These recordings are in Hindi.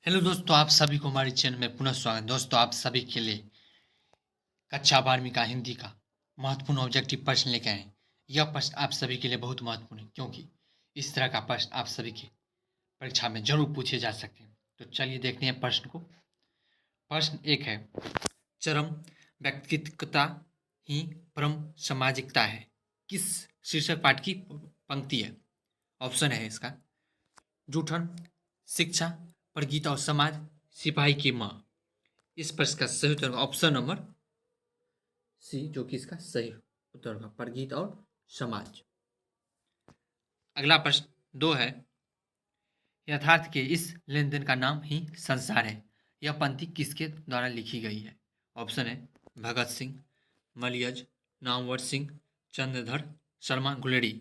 हेलो दोस्तों, आप सभी को हमारे चैनल में पुनः स्वागत। दोस्तों, आप सभी के लिए कक्षा 12वीं का हिंदी का महत्वपूर्ण ऑब्जेक्टिव प्रश्न लेके आए हैं। यह प्रश्न आप सभी के लिए बहुत महत्वपूर्ण है, क्योंकि इस तरह का प्रश्न आप सभी की परीक्षा में जरूर पूछे जा सकते हैं। तो चलिए देखते हैं प्रश्न को। प्रश्न एक है, चरम व्यक्तिगतता ही परम सामाजिकता है, किस शीर्षक पाठ की पंक्ति है? ऑप्शन है इसका जूठन, शिक्षा, प्रगीता और समाज, सिपाही की माँ। इस प्रश्न का सही उत्तर ऑप्शन नंबर सी, जो कि इसका सही उत्तर होगा, प्रगीत और समाज। अगला प्रश्न दो है, यथार्थ के इस लेन देन का नाम ही संसार है, यह पंक्ति किसके द्वारा लिखी गई है? ऑप्शन है भगत सिंह, मलियज, नामवर सिंह, चंद्रधर शर्मा गुलेरी।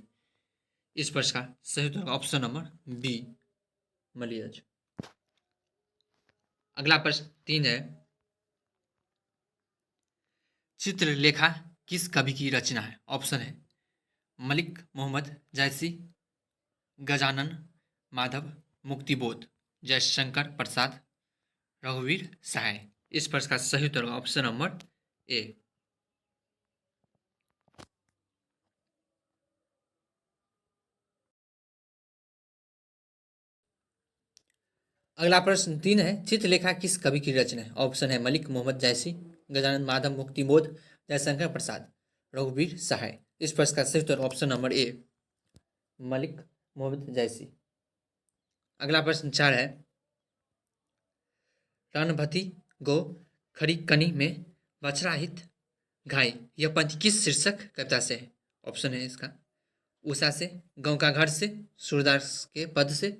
इस प्रश्न का सही उत्तर ऑप्शन नंबर बी, मलियज। अगला प्रश्न तीन है, चित्रलेखा किस कवि की रचना है? ऑप्शन है मलिक मोहम्मद जैसी, गजानन माधव, मुक्तिबोध, जयशंकर प्रसाद, रघुवीर सहाय। इस प्रश्न का सही उत्तर ऑप्शन नंबर ए। अगला प्रश्न तीन है, चित्रलेखा किस कवि की रचना है? ऑप्शन है मलिक मोहम्मद जैसी, गजानन माधव, मुक्तिबोध, जयशंकर प्रसाद, रघुवीर सहाय। इस प्रश्न का सही उत्तर option number A, Malik Mohammad Jaisi. अगला प्रश्न चार है, रणभती गो खड़ी कनी में बछराहित घाई, यह पंक्ति किस शीर्षक कविता से है? ऑप्शन है इसका उषा से, गांव का घर से, सूरदास के पद से,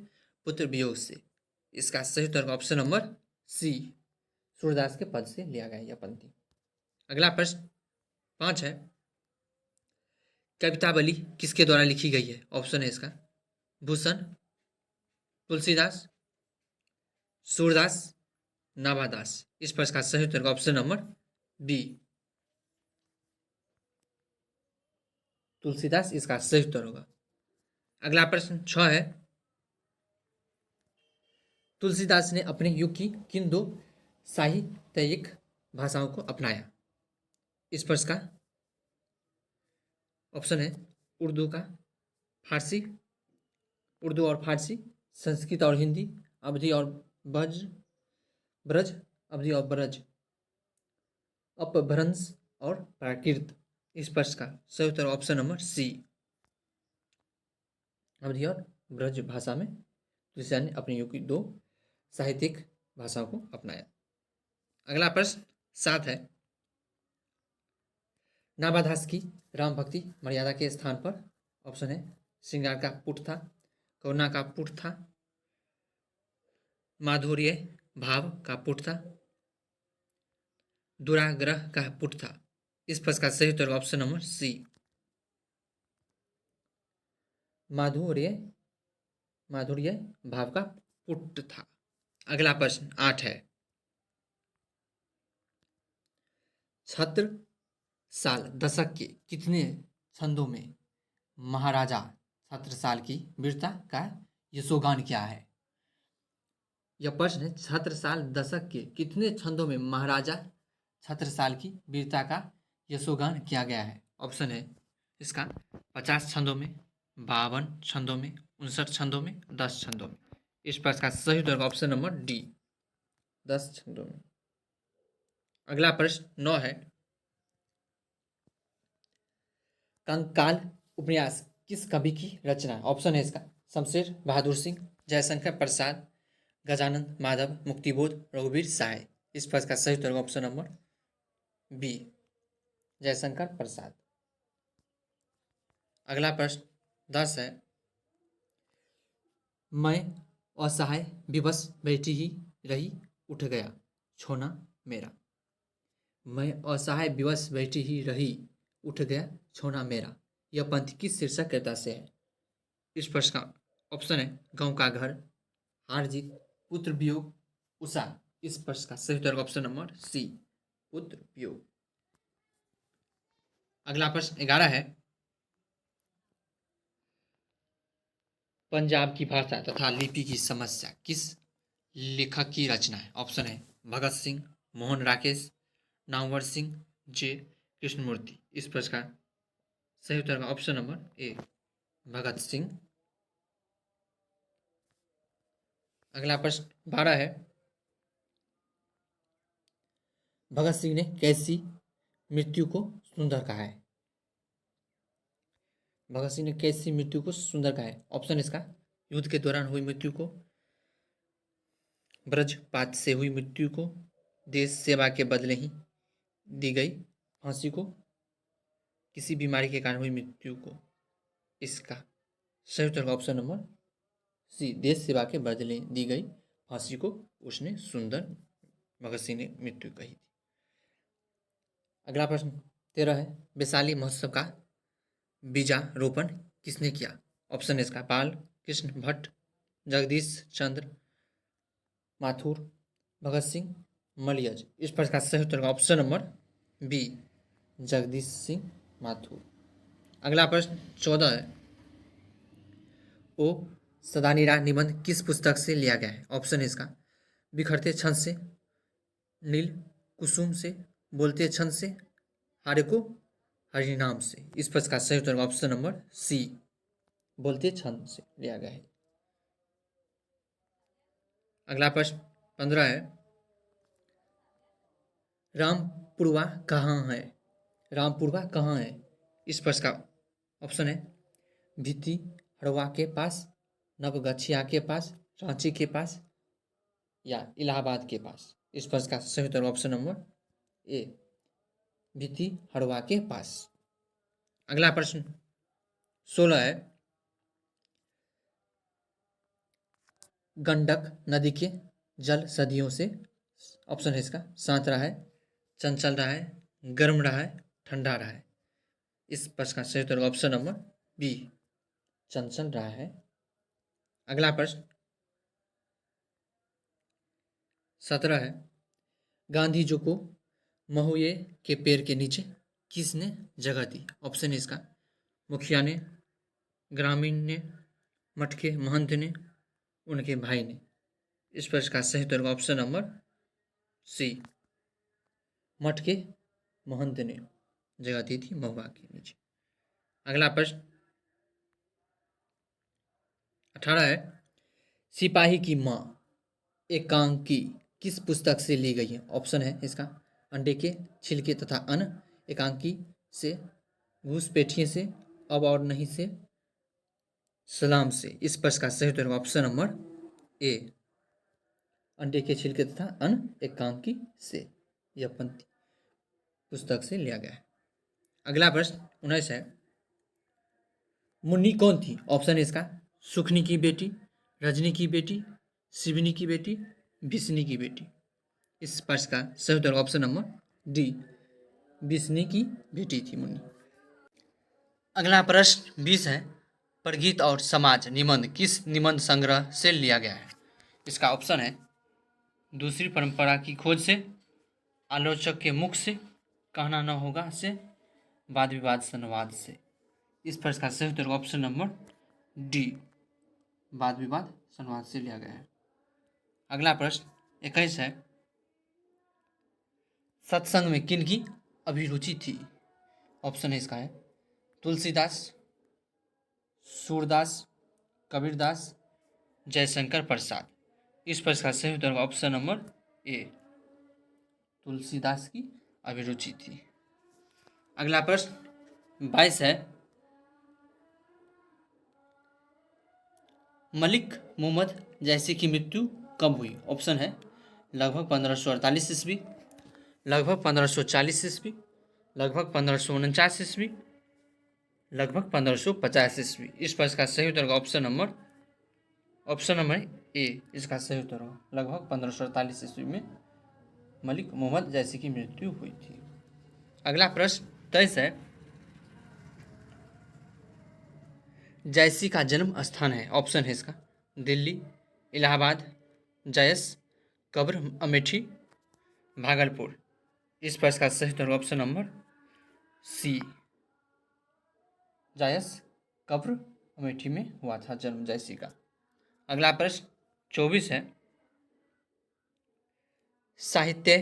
पुत्र वियोग से। इसका सही उत्तर ऑप्शन नंबर सी, सूरदास के पद से लिया गया यह पंक्ति। अगला प्रश्न पांच है, कवितावली किसके द्वारा लिखी गई है? ऑप्शन है इसका भूषण, तुलसीदास, सूरदास, नाभादास। इस प्रश्न का सही उत्तर ऑप्शन नंबर बी, तुलसीदास इसका सही उत्तर होगा। अगला प्रश्न 6 है, तुलसीदास ने अपने युग की किन दो साहित्यिक भाषाओं को अपनाया? इस प्रश्न का ऑप्शन है उर्दू का फारसी, उर्दू और फारसी, संस्कृत और हिंदी, अवधी और ब्रज, ब्रज, अवधी और ब्रज, अपभ्रंश और प्राकृत। इस प्रश्न का सही उत्तर ऑप्शन नंबर सी, अवधी और ब्रज भाषा में तुलसीदास ने अपने युग की दो साहित्यिक भाषाओं को अपनाया। अगला प्रश्न 7 है, नाभादास की राम भक्ति मर्यादा के स्थान पर ऑप्शन है श्रृंगार का पुट था, करुणा का पुट था, माधुर्य भाव का पुट था, दुराग्रह का पुट था। इस प्रश्न का सही उत्तर ऑप्शन नंबर सी, माधुर्य माधुर्य भाव का पुट था। अगला प्रश्न 8 है, छत्र साल दशक के कितने छंदों में महाराजा छत्रसाल की वीरता का यशोगान क्या है? यह प्रश्न है, छत्रसाल दशक के कितने छंदों में महाराजा छत्रसाल की वीरता का यशोगान किया गया है? ऑप्शन है इसका 50 छंदों में, 52 छंदों में, 59 छंदों में, 10 छंदों में। इस प्रश्न का सही उत्तर ऑप्शन नंबर डी, 10 छंदों में। अगला प्रश्न 9 है, कंकाल उपन्यास किस कवि की रचना है? ऑप्शन है इसका शमशेर बहादुर सिंह, जयशंकर प्रसाद, गजानन माधव, मुक्तिबोध, रघुवीर सहाय। इस प्रश्न का सही उत्तर option number B, Jaishankar Prasad. अगला प्रश्न 10 है, मैं असहाय विवश बैठी ही रही, उठ गया छोना मेरा। मैं असहाय विवश बैठी ही रही, उठ गया छोना मेरा, यह पंक्ति किस शीर्षक कविता से है? इस प्रश्न का ऑप्शन है गांव का घर, हार जीत, पुत्र वियोग, उषा। इस प्रश्न का सही उत्तर ऑप्शन नंबर सी, पुत्र वियोग। अगला प्रश्न 11 है, पंजाब की भाषा तथा लिपि की समस्या किस लेखक की रचना है? ऑप्शन है भगत सिंह, मोहन राकेश, नामवर सिंह, जे कृष्णमूर्ति। इस प्रश्न का सही उत्तर का ऑप्शन नंबर ए भगत सिंह। अगला प्रश्न 12 है, भगत सिंह ने कैसी मृत्यु को सुंदर कहा है? भगत सिंह ने कैसी मृत्यु को सुंदर कहा है? ऑप्शन इसका युद्ध के दौरान हुई मृत्यु को, वज्रपात से हुई मृत्यु को, देश सेवा के बदले ही दी गई फांसी को, किसी बीमारी के कारण हुई मृत्यु को। इसका सही उत्तर का ऑप्शन नंबर सी, देश सेवा के बदले दी गई फांसी को उसने सुंदर भगत सिंह ने मृत्यु कही थी। अगला प्रश्न 13 है, वैशाली महोत्सव का बीजारोपण किसने किया? ऑप्शन इसका बाल कृष्ण भट्ट, जगदीश चंद्र माथुर, भगत सिंह मलियज। इस प्रश्न का सही उत्तर का option number B Jagdish Singh Mathur. अगला प्रश्न 14 है, ओ सदानीरा निबंध किस पुस्तक से लिया गया है? ऑप्शन इसका बिखरते छंद से, नील कुसुम से, बोलते छंद से, हारेको हरिनाम से। इस प्रश्न का सही उत्तर ऑप्शन नंबर सी बोलते छंद से लिया गया है। अगला प्रश्न 15 है, रामपुरवा कहाँ है? रामपुरवा कहाँ है? इस प्रश्न का ऑप्शन है भित्ती हड़वा के पास, नवगछिया के पास, रांची के पास या इलाहाबाद के पास। इस प्रश्न का सही उत्तर ऑप्शन नंबर ए भित्ती हड़वा के पास। अगला प्रश्न 16 है, गंडक नदी के जल सदियों से, ऑप्शन है इसका शांत रहा है, चंचल रहा है, गर्म रहा है, ठंडा रहा है। इस प्रश्न का सही उत्तर ऑप्शन नंबर बी चंचल रहा है। अगला प्रश्न 17 है, गांधी जी को महुए के पेड़ के नीचे किसने जगह दी? ऑप्शन इसका मुखिया ने, ग्रामीण ने, मठ के महंत ने, उनके भाई ने। इस प्रश्न का सही उत्तर ऑप्शन नंबर सी मठ के महंत ने जगह दी थी महुआ के नीचे। अगला प्रश्न 18 है, सिपाही की माँ एकांकी किस पुस्तक से ली गई है? ऑप्शन है इसका अंडे के छिलके तथा अन्न, एकांकी से, घूसपैठिए से, अब और नहीं से, सलाम से। इस प्रश्न का सही उत्तर ऑप्शन नंबर ए अंडे के छिलके तथा अन्न, एकांकी से। यह पंक्ति पुस्तक से लिया गया है। अगला प्रश्न 19 है, मुन्नी कौन थी? ऑप्शन इसका सुखनी की बेटी, रजनी की बेटी, शिवनी की बेटी, बिस्नी की बेटी। इस प्रश्न का सही उत्तर ऑप्शन नंबर डी बिस्नी की बेटी थी मुन्नी। अगला प्रश्न 20 है, प्रगीत और समाज निबंध किस निबंध संग्रह से लिया गया है? इसका ऑप्शन है दूसरी परंपरा की खोज से, आलोचक के मुख से, कहना न होगा से, वाद विवाद संवाद से। इस प्रश्न का सही उत्तर ऑप्शन नंबर डी वाद विवाद संवाद से लिया गया है। अगला प्रश्न 21 है, सत्संग में किन की अभिरुचि थी? ऑप्शन इसका है तुलसीदास, सूरदास, कबीरदास, जयशंकर प्रसाद। इस प्रश्न का सही उत्तर ऑप्शन नंबर ए तुलसीदास की अभिरुचि थी। अगला प्रश्न 22 है, मलिक मोहम्मद जैसी की मृत्यु कब हुई? ऑप्शन है लगभग 1548 ईस्वी, लगभग 1540 ईस्वी, लगभग 1549 ईस्वी, लगभग 1550 ईस्वी। इस प्रश्न का सही उत्तर ऑप्शन नंबर ए इसका सही उत्तर हो लगभग 1548 ईस्वी में मलिक मोहम्मद जैसी की मृत्यु हुई थी। अगला प्रश्न 23 है, जैसी का जन्म स्थान है? ऑप्शन है इसका दिल्ली, इलाहाबाद, जयस, कब्र अमेठी, भागलपुर। इस प्रश्न का सही उत्तर ऑप्शन नंबर सी जायस कब्र अमेठी में हुआ था जन्म जयसी का। अगला प्रश्न 24 है, साहित्य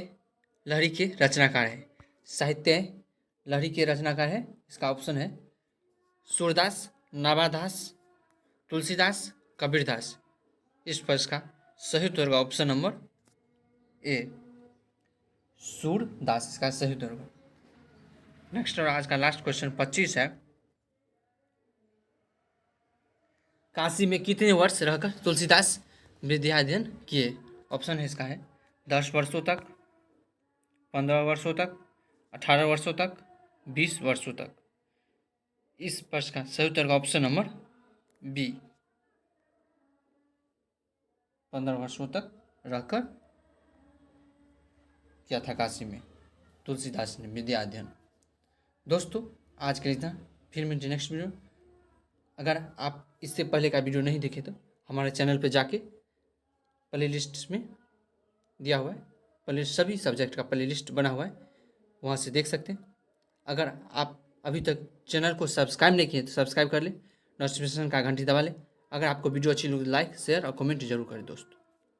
लहरी के रचनाकार है। साहित्य लहरी के रचनाकार है, इसका ऑप्शन है सूरदास, नाबादास, तुलसीदास, कबीरदास। इस प्रश्न का सही उत्तर होगा ऑप्शन नंबर ए, सूरदास इसका सही उत्तर होगा। नेक्स्ट और आज का लास्ट क्वेश्चन 25 है। काशी में कितने वर्ष रहकर तुलसीदास विद्याध्ययन किए? ऑप्शन है इसका है 10 वर्षों तक, 15 वर्षों तक, 18 वर्षों तक, 20 वर्षों तक। इस प्रश्न का सही उत्तर का ऑप्शन नंबर बी, 15 वर्षों तक रहकर किया था काशी में तुलसीदास ने विद्या अध्ययन। दोस्तों आज के लिए इतना, फिर मिलते नेक्स्ट वीडियो। अगर आप इससे पहले का वीडियो नहीं देखे तो हमारे चैनल पे जाके प्लेलिस्ट में दिया हुआ है, प्लेलिस्ट सभी सब्जेक्ट का प्लेलिस्ट बना हुआ है, वहाँ से देख सकते हैं। अगर आप अभी तक चैनल को सब्सक्राइब नहीं किए तो सब्सक्राइब कर ले, नोटिफिकेशन का घंटी दबा ले। अगर आपको वीडियो अच्छी लगी लाइक शेयर और कमेंट जरूर करें दोस्तों।